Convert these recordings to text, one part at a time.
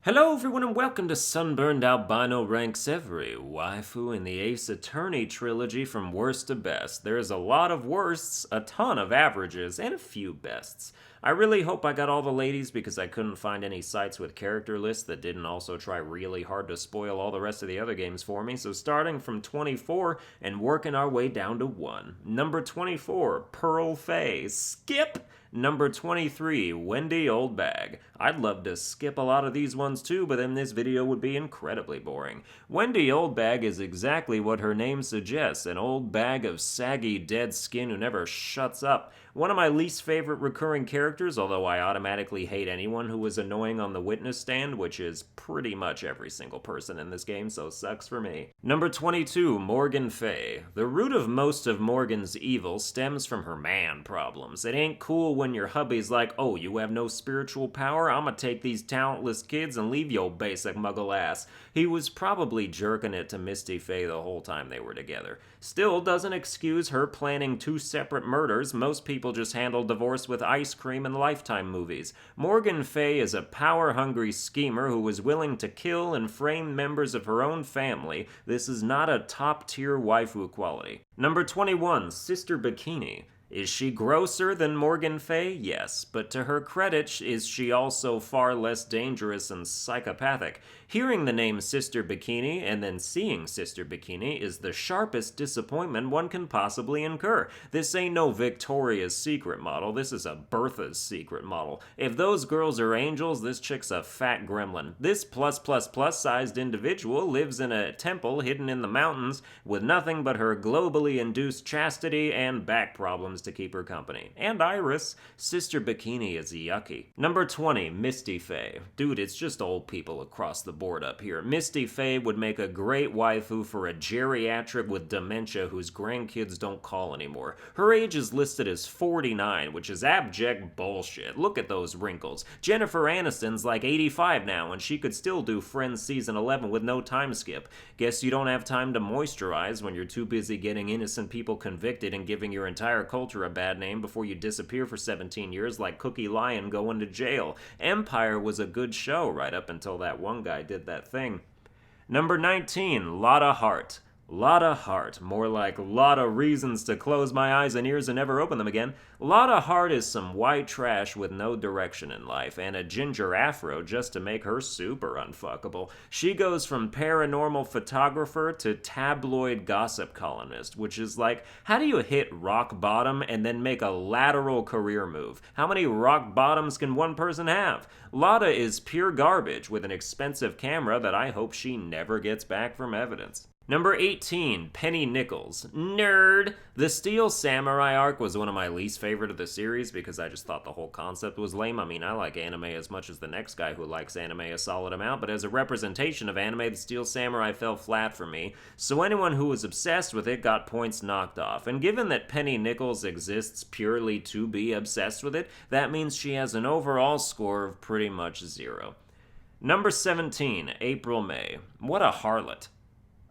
Hello everyone and welcome to Sunburned. Albino ranks every waifu in the Ace Attorney trilogy from worst to best. There's a lot of worsts, a ton of averages, and a few bests. I really hope I got all the ladies because I couldn't find any sites with character lists that didn't also try really hard to spoil all the rest of the other games for me, so starting from 24 and working our way down to 1. Number 24, Pearl Faye. Skip! Number 23, Wendy Oldbag. I'd love to skip a lot of these ones too, but then this video would be incredibly boring. Wendy Oldbag is exactly what her name suggests, an old bag of saggy, dead skin who never shuts up. One of my least favorite recurring characters, although I automatically hate anyone who was annoying on the witness stand, which is pretty much every single person in this game, so sucks for me. Number 22, Morgan Fay. The root of most of Morgan's evil stems from her man problems. It ain't cool when your hubby's like, oh, you have no spiritual power? I'ma take these talentless kids and leave yo basic muggle ass. He was probably jerking it to Misty Fave the whole time they were together. Still doesn't excuse her planning 2 separate murders. Most people just handle divorce with ice cream in Lifetime movies. Morgan Fay is a power-hungry schemer who was willing to kill and frame members of her own family. This is not a top-tier waifu quality. Number 21, Sister Bikini. Is she grosser than Morgan Fay? Yes, but to her credit, is she also far less dangerous and psychopathic? Hearing the name Sister Bikini and then seeing Sister Bikini is the sharpest disappointment one can possibly incur. This ain't no Victoria's Secret model, this is a Bertha's Secret model. If those girls are angels, this chick's a fat gremlin. This plus-sized individual lives in a temple hidden in the mountains with nothing but her globally induced chastity and back problems to keep her company. And Iris. Sister Bikini is yucky. Number 20, Misty Fave. Dude, it's just old people across the board up here. Misty Fave would make a great waifu for a geriatric with dementia whose grandkids don't call anymore. Her age is listed as 49, which is abject bullshit. Look at those wrinkles. Jennifer Aniston's like 85 now, and she could still do Friends Season 11 with no time skip. Guess you don't have time to moisturize when you're too busy getting innocent people convicted and giving your entire culture a bad name before you disappear for 17 years like Cookie Lion going to jail. Empire was a good show right up until that one guy did that thing. Number 19, Lota Hart. Lota Hart, more like Lotta reasons to close my eyes and ears and never open them again. Lota Hart is some white trash with no direction in life and a ginger afro just to make her super unfuckable. She goes from paranormal photographer to tabloid gossip columnist, which is like, how do you hit rock bottom and then make a lateral career move? How many rock bottoms can one person have? Lota is pure garbage with an expensive camera that I hope she never gets back from evidence. Number 18, Penny Nichols. Nerd! The Steel Samurai arc was one of my least favorite of the series because I just thought the whole concept was lame. I mean, I like anime as much as the next guy who likes anime a solid amount, but as a representation of anime, the Steel Samurai fell flat for me, so anyone who was obsessed with it got points knocked off. And given that Penny Nichols exists purely to be obsessed with it, that means she has an overall score of pretty much 0. Number 17, April May. What a harlot.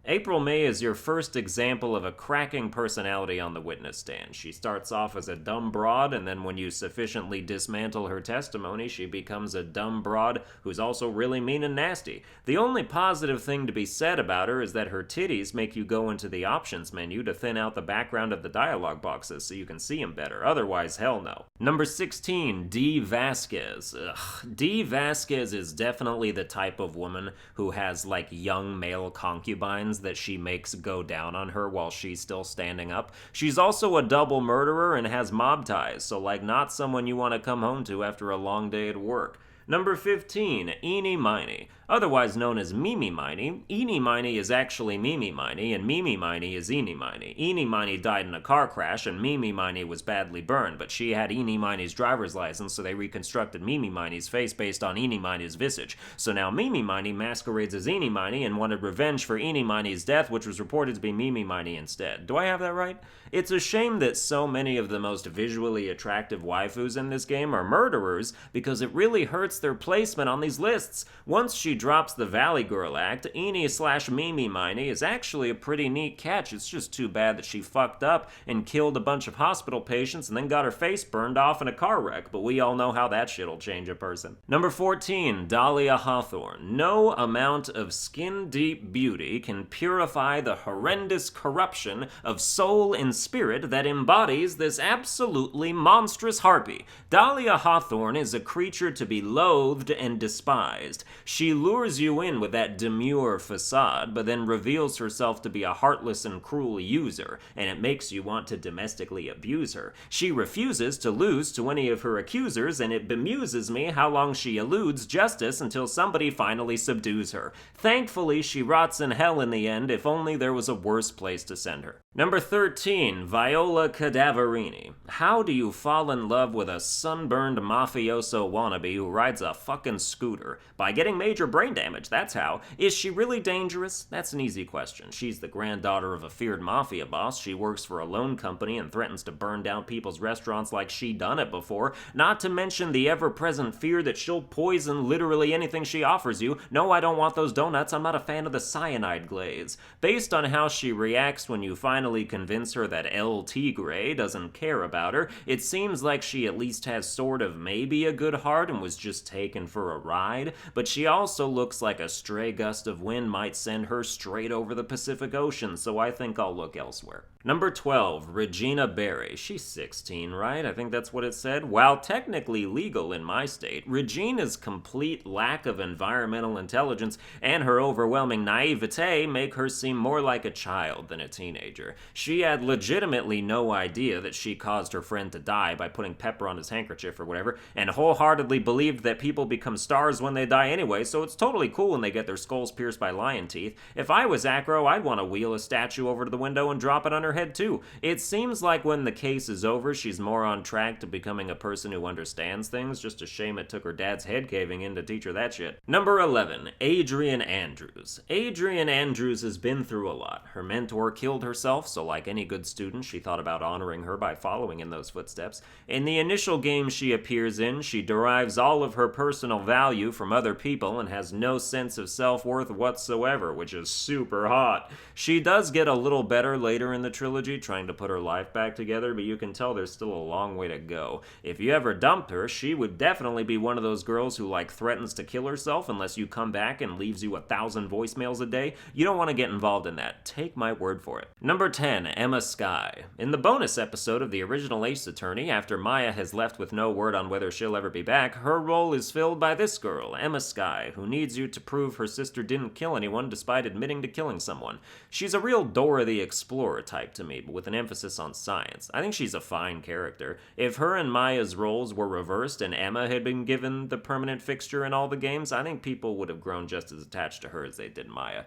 April May is your first example of a cracking personality on the witness stand. She starts off as a dumb broad, and then when you sufficiently dismantle her testimony, she becomes a dumb broad who's also really mean and nasty. The only positive thing to be said about her is that her titties make you go into the options menu to thin out the background of the dialogue boxes so you can see them better. Otherwise, hell no. Number 16, Dee Vasquez. Ugh. Dee Vasquez is definitely the type of woman who has, like, young male concubines that she makes go down on her while she's still standing up. She's also a double murderer and has mob ties, so like not someone you want to come home to after a long day at work. Number 15, Eenie My Knee. Otherwise known as Mimi My Knee, Eenie My Knee is actually Mimi My Knee, and Mimi My Knee is Eenie My Knee. Eenie My Knee died in a car crash, and Mimi My Knee was badly burned, but she had Eenie My Knee's driver's license, so they reconstructed Mimi My Knee's face based on Eenie My Knee's visage. So now Mimi My Knee masquerades as Eenie My Knee and wanted revenge for Eenie My Knee's death, which was reported to be Mimi My Knee instead. Do I have that right? It's a shame that so many of the most visually attractive waifus in this game are murderers, because it really hurts their placement on these lists. Once she she drops the Valley Girl act, Eenie My Knee is actually a pretty neat catch. It's just too bad that she fucked up and killed a bunch of hospital patients and then got her face burned off in a car wreck, but we all know how that shit'll change a person. Number 14, Dahlia Hawthorne. No amount of skin-deep beauty can purify the horrendous corruption of soul and spirit that embodies this absolutely monstrous harpy. Dahlia Hawthorne is a creature to be loathed and despised. She lures you in with that demure facade, but then reveals herself to be a heartless and cruel user, and it makes you want to domestically abuse her. She refuses to lose to any of her accusers, and it bemuses me how long she eludes justice until somebody finally subdues her. Thankfully, she rots in hell in the end, if only there was a worse place to send her. Number 13, Viola Cadaverine. How do you fall in love with a sunburned mafioso wannabe who rides a fucking scooter? By getting major brain damage, that's how. Is she really dangerous? That's an easy question. She's the granddaughter of a feared mafia boss. She works for a loan company and threatens to burn down people's restaurants like she done it before. Not to mention the ever-present fear that she'll poison literally anything she offers you. No, I don't want those donuts. I'm not a fan of the cyanide glaze. Based on how she reacts when you finally convince her that L. Tigre doesn't care about her, it seems like she at least has sort of maybe a good heart and was just taken for a ride, but she also looks like a stray gust of wind might send her straight over the Pacific Ocean, so I think I'll look elsewhere. Number 12, Regina Berry. She's 16, right? I think that's what it said. While technically legal in my state, Regina's complete lack of environmental intelligence and her overwhelming naivete make her seem more like a child than a teenager. She had legitimately no idea that she caused her friend to die by putting pepper on his handkerchief or whatever, and wholeheartedly believed that people become stars when they die anyway, so it's totally cool when they get their skulls pierced by lion teeth. If I was Acro, I'd want to wheel a statue over to the window and drop it on her head too. It seems like when the case is over, she's more on track to becoming a person who understands things. Just a shame it took her dad's head caving in to teach her that shit. Number 11, Adrian Andrews. Adrian Andrews has been through a lot. Her mentor killed herself, so like any good student, she thought about honoring her by following in those footsteps. In the initial game she appears in, she derives all of her personal value from other people and has no sense of self-worth whatsoever, which is super hot. She does get a little better later in the trilogy, trying to put her life back together, but you can tell there's still a long way to go. If you ever dumped her, she would definitely be one of those girls who threatens to kill herself unless you come back and leaves you 1,000 voicemails a day. You don't want to get involved in that. Take my word for it. Number 10, Emma Skye. In the bonus episode of the original Ace Attorney, after Maya has left with no word on whether she'll ever be back, her role is filled by this girl, Emma Skye, who needs you to prove her sister didn't kill anyone despite admitting to killing someone. She's a real Dora the Explorer type to me, but with an emphasis on science. I think she's a fine character. If her and Maya's roles were reversed and Emma had been given the permanent fixture in all the games, I think people would have grown just as attached to her as they did Maya.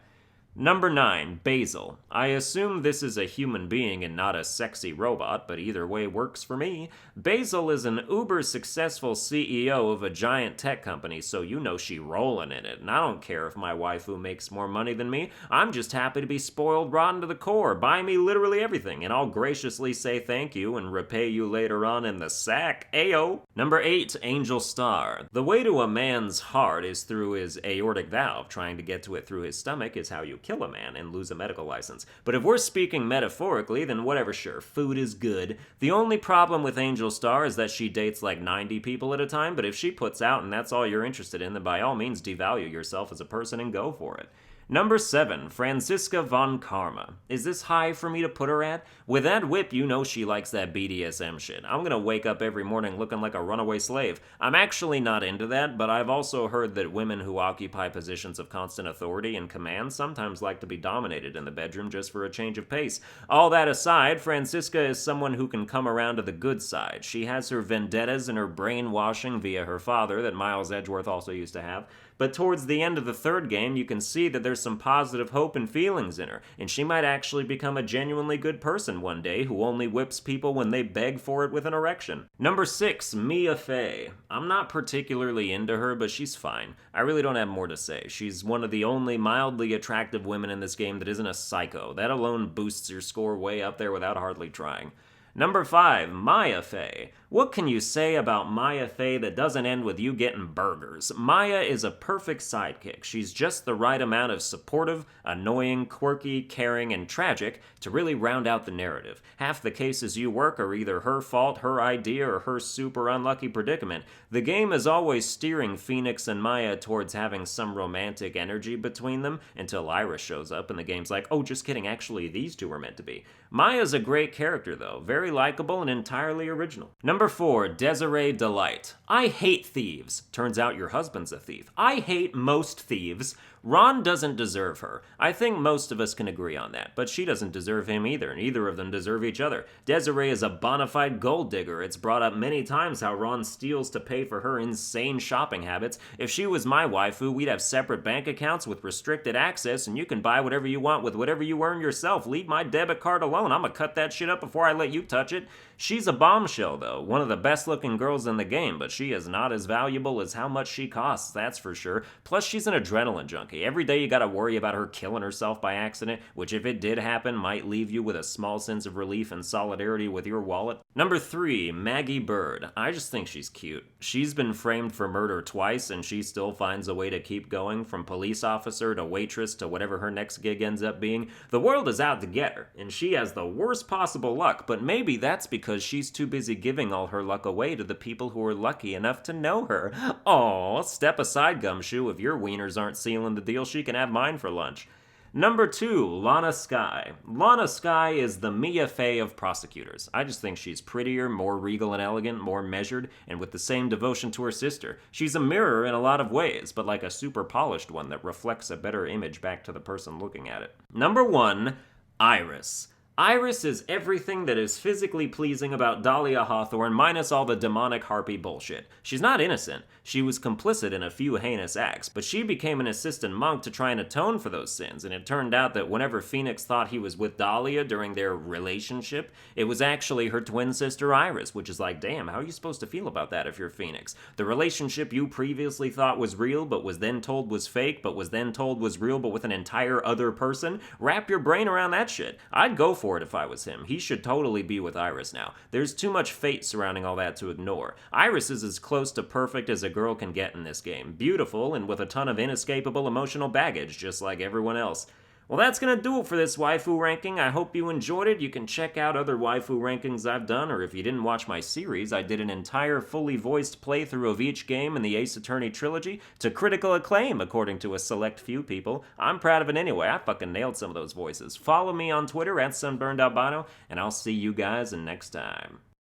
Number 9, Basil. I assume this is a human being and not a sexy robot, but either way works for me. Basil is an uber-successful CEO of a giant tech company, so you know she rollin' in it, and I don't care if my waifu makes more money than me. I'm just happy to be spoiled rotten to the core. Buy me literally everything, and I'll graciously say thank you and repay you later on in the sack. Ayo! Number 8, Angel Star. The way to a man's heart is through his aortic valve. Trying to get to it through his stomach is how you kill a man and lose a medical license. But if we're speaking metaphorically, then whatever, sure, food is good. The only problem with Angel Star is that she dates 90 people at a time, but if she puts out and that's all you're interested in, then by all means devalue yourself as a person and go for it. Number 7, Franziska von Karma. Is this high for me to put her at? With that whip, you know she likes that BDSM shit. I'm gonna wake up every morning looking like a runaway slave. I'm actually not into that, but I've also heard that women who occupy positions of constant authority and command sometimes like to be dominated in the bedroom just for a change of pace. All that aside, Franziska is someone who can come around to the good side. She has her vendettas and her brainwashing via her father that Miles Edgeworth also used to have. But towards the end of the third game, you can see that there's some positive hope and feelings in her, and she might actually become a genuinely good person one day who only whips people when they beg for it with an erection. Number 6, Mia Fey. I'm not particularly into her, but she's fine. I really don't have more to say. She's one of the only mildly attractive women in this game that isn't a psycho. That alone boosts your score way up there without hardly trying. Number 5, Maya Fave. What can you say about Maya Fave that doesn't end with you getting burgers? Maya is a perfect sidekick. She's just the right amount of supportive, annoying, quirky, caring, and tragic to really round out the narrative. Half the cases you work are either her fault, her idea, or her super unlucky predicament. The game is always steering Phoenix and Maya towards having some romantic energy between them until Iris shows up and the game's like, oh, just kidding, actually these two are meant to be. Maya's a great character though, very likable and entirely original. Number 4, Desiree Delight. I hate thieves. Turns out your husband's a thief. I hate most thieves. Ron doesn't deserve her. I think most of us can agree on that, but she doesn't deserve him either, and either of them deserve each other. Desiree is a bona fide gold digger. It's brought up many times how Ron steals to pay for her insane shopping habits. If she was my waifu, we'd have separate bank accounts with restricted access, and you can buy whatever you want with whatever you earn yourself. Leave my debit card alone. I'm gonna cut that shit up before I let you touch it. She's a bombshell, though. One of the best-looking girls in the game, but she is not as valuable as how much she costs, that's for sure. Plus, she's an adrenaline junkie. Every day you gotta worry about her killing herself by accident, which if it did happen, might leave you with a small sense of relief and solidarity with your wallet. Number 3, Maggie Bird. I just think she's cute. She's been framed for murder twice, and she still finds a way to keep going, from police officer to waitress to whatever her next gig ends up being. The world is out to get her, and she has the worst possible luck, but maybe that's because she's too busy giving all her luck away to the people who are lucky enough to know her. Aw, step aside, Gumshoe. If your wieners aren't sealing the deal, she can have mine for lunch. Number 2, Lana Skye. Lana Skye is the Mia Fey of prosecutors. I just think she's prettier, more regal and elegant, more measured, and with the same devotion to her sister. She's a mirror in a lot of ways, but like a super polished one that reflects a better image back to the person looking at it. Number 1, Iris. Iris is everything that is physically pleasing about Dahlia Hawthorne minus all the demonic harpy bullshit. She's not innocent. She was complicit in a few heinous acts, but she became an assistant monk to try and atone for those sins, and it turned out that whenever Phoenix thought he was with Dahlia during their relationship, it was actually her twin sister Iris, which is like, damn, how are you supposed to feel about that if you're Phoenix? The relationship you previously thought was real, but was then told was fake, but was then told was real, but with an entire other person? Wrap your brain around that shit. I'd go for it if I was him. He should totally be with Iris now. There's too much fate surrounding all that to ignore. Iris is as close to perfect as a girl can get in this game. Beautiful and with a ton of inescapable emotional baggage, just like everyone else. Well, that's gonna do it for this waifu ranking. I hope you enjoyed it. You can check out other waifu rankings I've done, or if you didn't watch my series, I did an entire fully voiced playthrough of each game in the Ace Attorney trilogy to critical acclaim, according to a select few people. I'm proud of it anyway. I fucking nailed some of those voices. Follow me on Twitter at Sunburned Albino, and I'll see you guys next time.